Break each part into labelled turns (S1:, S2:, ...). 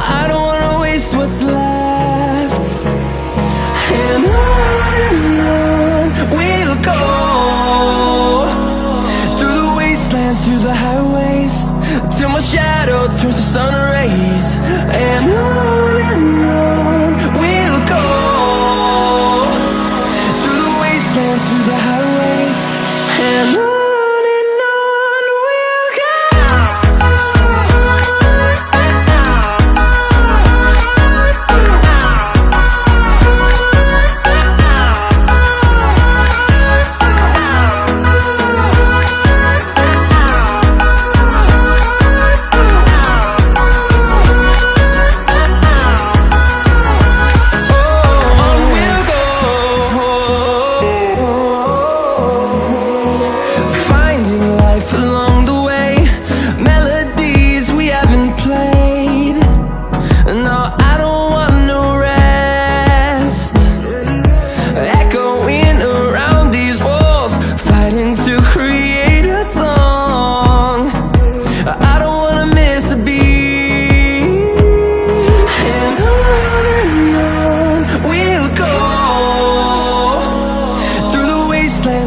S1: I don't wanna waste what's left. And on we'll go, through the wastelands, through the highways, till my shadow turns to sun rays. And on we'll go, through the wastelands, through the highways, and on we'll go.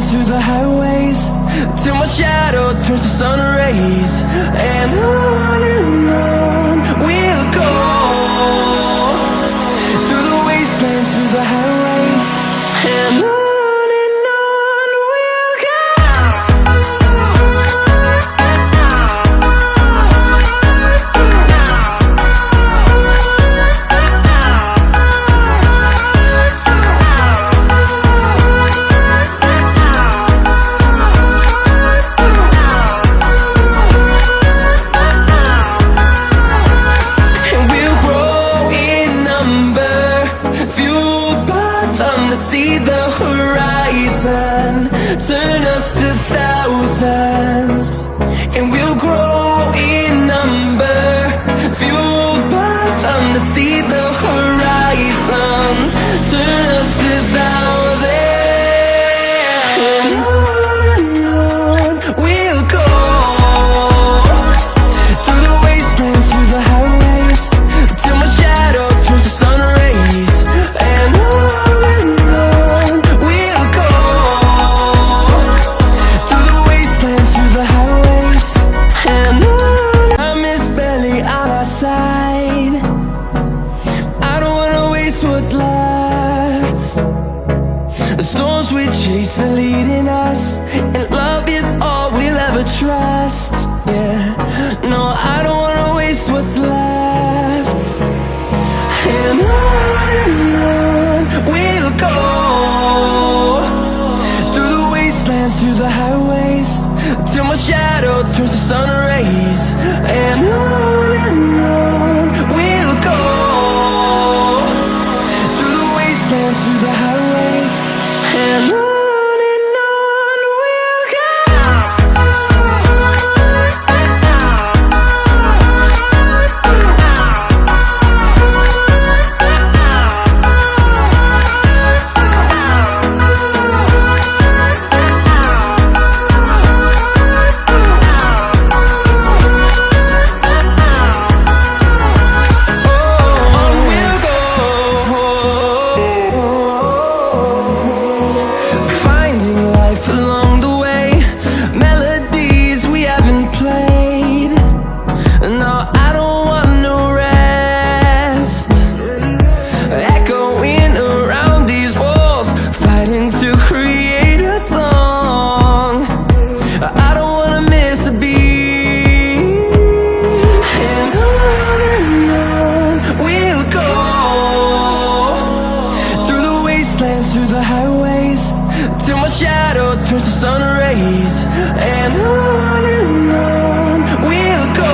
S1: Through the highways, till my shadow turns to sun rays. And on we'll go, through the wastelands, through the highways, and on we'll go. See the horizon turn us to thousands, and we'll grow in number, fueled by them. To see the horizon turn us to thousands, and on we'll go, through the wastelands, through the highways, till my shadow turns to sun rays. And what's left, the storms we chase are leading us, and love is all we'll ever trust. Yeah, no, I don't wanna waste what's left. And on we'll go, through the wastelands, through the highways, till my shadow turns to sun rays. And on we'll go, through the highways, and on. Through the highways, till my shadow turns to sun rays. And on we'll go,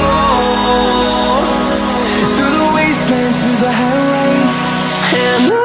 S1: through the wastelands, through the highways, and on.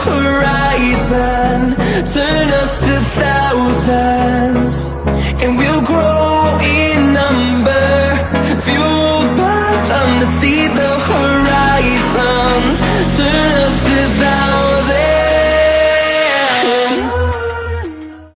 S1: horizon, turn us to thousands, and we'll grow in number, fueled by them to see